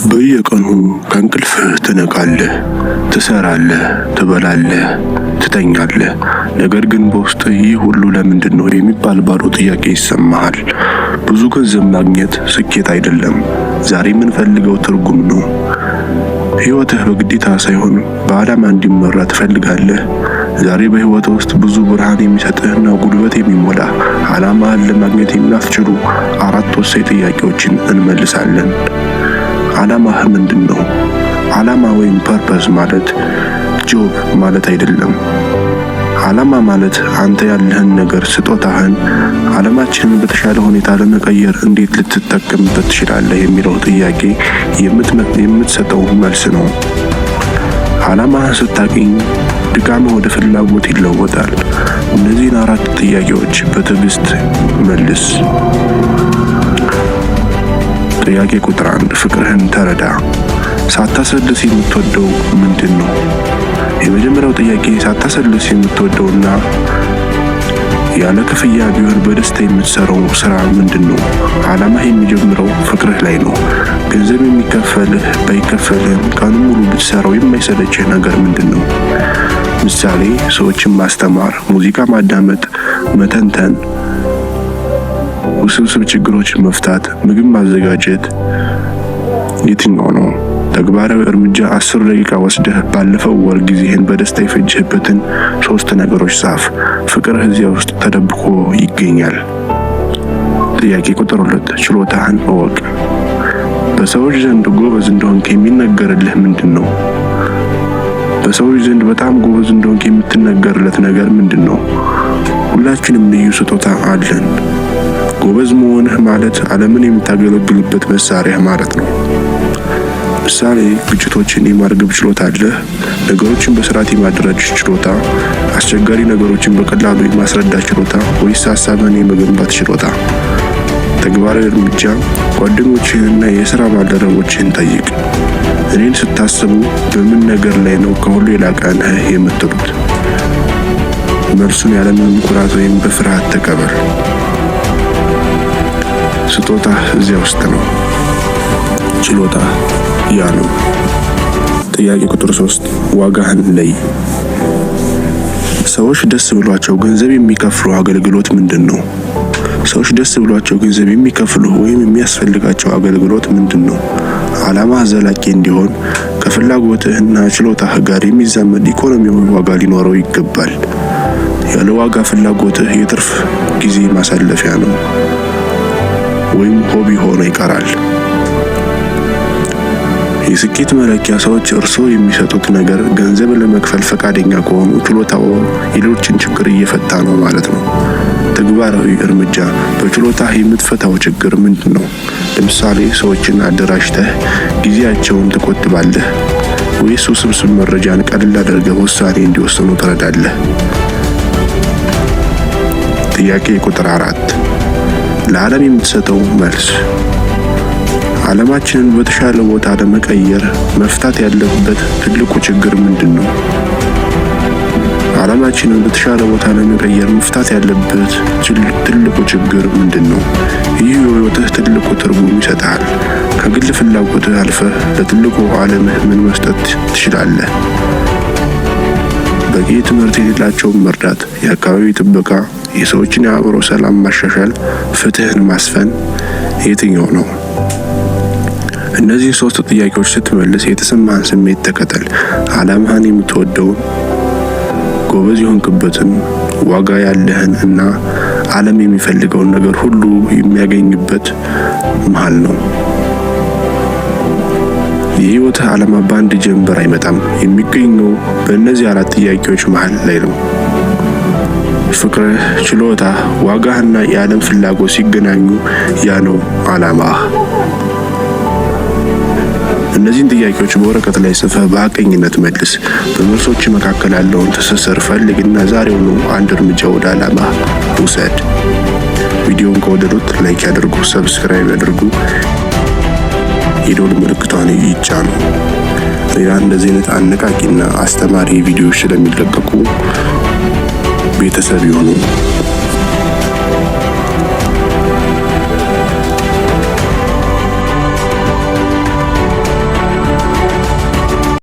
በየቀኑ ከእንቅልፍህ ትነቃለህ፣ ትሰራለህ፣ ትበላለህ፣ ትተኛለህ። ነገር ግን በውስጥህ ይህ ሁሉ ለምንድን ነው የሚባል ባዶ ጥያቄ ይሰማሃል። ብዙ ገንዘብ ማግኘት ስኬት አይደለም፣ ዛሬ የምንፈልገው ትርጉም ነው። ሕይወትህ በግዴታ ሳይሆን በዓላማ እንዲመራ ትፈልጋለህ። ዛሬ በሕይወትህ ውስጥ ብዙ ብርሃን የሚሰጥህና ጉልበት የሚሞላ ዓላማህን ለማግኘት የሚያስችሉ 4 ወሳኝ ጥያቄዎችን እንመልሳለን። ዓላማህ ምንድን ነው? ዓላማ ወይም ፐርፐስ ማለት ጆብ ማለት አይደለም። ዓላማ ማለት አንተ ያለህን ነገር፣ ስጦታህን ዓለማችንን በተሻለ ሁኔታ ለመቀየር እንዴት ልትጠቀምበት ትችላለህ የሚለው ጥያቄ የምትሰጠው መልስ ነው። ዓላማህን ስታገኝ ድካምህ ወደ ፍላጎት ይለወጣል። እነዚህን 4 ጥያቄዎች በትዕግስት መልስ። ጥያቄ ቁጥር 1 ፍቅርህን ተረዳ። ሳታሰልስ የምትወደው ምንድን ነው? የመጀመሪያው ጥያቄ ሳታሰልስ የምትወደውና ያለ ክፍያ ቢሆን በደስታ የምትሰራው ስራ ምንድን ነው? ዓላማህ የሚጀምረው ፍቅርህ ላይ ነው። ገንዘብ የሚከፈልህ ባይከፈልህም ቀኑን ሙሉ ብትሰራው የማይሰለችህ ነገር ምንድን ነው? ምሳሌ ሰዎችን ማስተማር፣ ሙዚቃ ማዳመጥ፣ መተንተን፣ ውስብስብ ችግሮችን መፍታት፣ ምግብ ማዘጋጀት። የትኛው ነው? ተግባራዊ እርምጃ 10 ደቂቃ ወስደህ ባለፈው ወር ጊዜህን በደስታ የፈጀህበትን 3 ነገሮች ጻፍ። ፍቅርህ እዚያ ውስጥ ተደብቆ ይገኛል። ጥያቄ ቁጥር 2 ችሎታህን እወቅ። በሰዎች ዘንድ ጎበዝ እንደሆንክ የሚነገርልህ ምንድን ነው? በሰዎች ዘንድ በጣም ጎበዝ እንደሆንክ የምትነገርለት ነገር ምንድን ነው? ሁላችንም ልዩ ስጦታ አለን። ጎበዝ መሆንህ ማለት ዓለምን የምታገለግልበት መሳሪያ ማለት ነው። ምሳሌ ግጭቶችን የማርገብ ችሎታ አለህ? ነገሮችን በስርዓት የማደራጀት ችሎታ፣ አስቸጋሪ ነገሮችን በቀላሉ የማስረዳት ችሎታ፣ ወይስ ሀሳብን የመገንባት ችሎታ? ተግባራዊ እርምጃ ጓደኞችህንና የሥራ ባልደረቦችህን ጠይቅ። እኔን ስታስቡ በምን ነገር ላይ ነው ከሁሉ የላቀ ነህ የምትሉት? መልሱን ያለምንም ኩራት ወይም በፍርሃት ተቀበል። ስጦታ እዚያ ውስጥ ነው። ችሎታ ያ ነው። ጥያቄ ቁጥር 3 ዋጋህን ለይ። ሰዎች ደስ ብሏቸው ገንዘብ የሚከፍሉ አገልግሎት ምንድን ነው? ሰዎች ደስ ብሏቸው ገንዘብ የሚከፍሉ ወይም የሚያስፈልጋቸው አገልግሎት ምንድን ነው? ዓላማህ ዘላቂ እንዲሆን ከፍላጎትህና ችሎታህ ጋር የሚዛመድ ኢኮኖሚያዊ ዋጋ ሊኖረው ይገባል። ያለ ዋጋ ፍላጎትህ የትርፍ ጊዜ ማሳለፊያ ነው ወይም ሆቢ ሆኖ ይቀራል። የስኬት መለኪያ ሰዎች እርስዎ የሚሰጡት ነገር ገንዘብ ለመክፈል ፈቃደኛ ከሆኑ ችሎታው የሌሎችን ችግር እየፈታ ነው ማለት ነው። ተግባራዊ እርምጃ በችሎታህ የምትፈታው ችግር ምንድን ነው? ለምሳሌ ሰዎችን አደራጅተህ ጊዜያቸውን ትቆጥባለህ ወይስ ውስብስብ መረጃን ቀለል አድርገህ ውሳኔ እንዲወስኑ ትረዳለህ? ጥያቄ ቁጥር 4 ለዓለም የምትሰጠው መልስ። ዓለማችንን በተሻለ ቦታ ለመቀየር መፍታት ያለበት ትልቁ ችግር ምንድን ነው? ዓለማችንን በተሻለ ቦታ ለመቀየር መፍታት ያለበት ትልቁ ችግር ምንድን ነው? ይህ የሕይወትህ ትልቁ ትርጉም ይሰጣል። ከግል ፍላጎትህ አልፈህ ለትልቁ ዓለምህ ምን መስጠት ትችላለህ? በቂ ትምህርት የሌላቸውን መርዳት፣ የአካባቢ ጥበቃ፣ የሰዎችን የአእምሮ ሰላም ማሻሻል፣ ፍትህን ማስፈን። የትኛው ነው? እነዚህ 3 ጥያቄዎች ስትመልስ የተሰማህን ስሜት ተከተል። ዓላማህን የምትወደውን፣ ጎበዝ የሆንክበትን፣ ዋጋ ያለህን እና ዓለም የሚፈልገውን ነገር ሁሉ የሚያገኝበት መሃል ነው። የሕይወትህ ዓላማ በአንድ ጀንበር አይመጣም። የሚገኘው በእነዚህ 4 ጥያቄዎች መሃል ላይ ነው። ፍቅርህ፣ ችሎታህ፣ ዋጋህና የዓለም ፍላጎት ሲገናኙ ያ ነው ዓላማህ። እነዚህን ጥያቄዎች በወረቀት ላይ ጽፈህ በሐቀኝነት መልስ። በመልሶች መካከል ያለውን ትስስር ፈልግና ዛሬውኑ አንድ እርምጃ ወደ ዓላማህ ውሰድ። ቪዲዮውን ከወደዱት ላይክ ያድርጉ፣ ሰብስክራይብ ያድርጉ፣ የደወል ምልክቷን ይጫኑ። ሌላ እንደዚህ አይነት አነቃቂና አስተማሪ ቪዲዮዎች ስለሚለቀቁ ቤተሰብ ይሁኑ።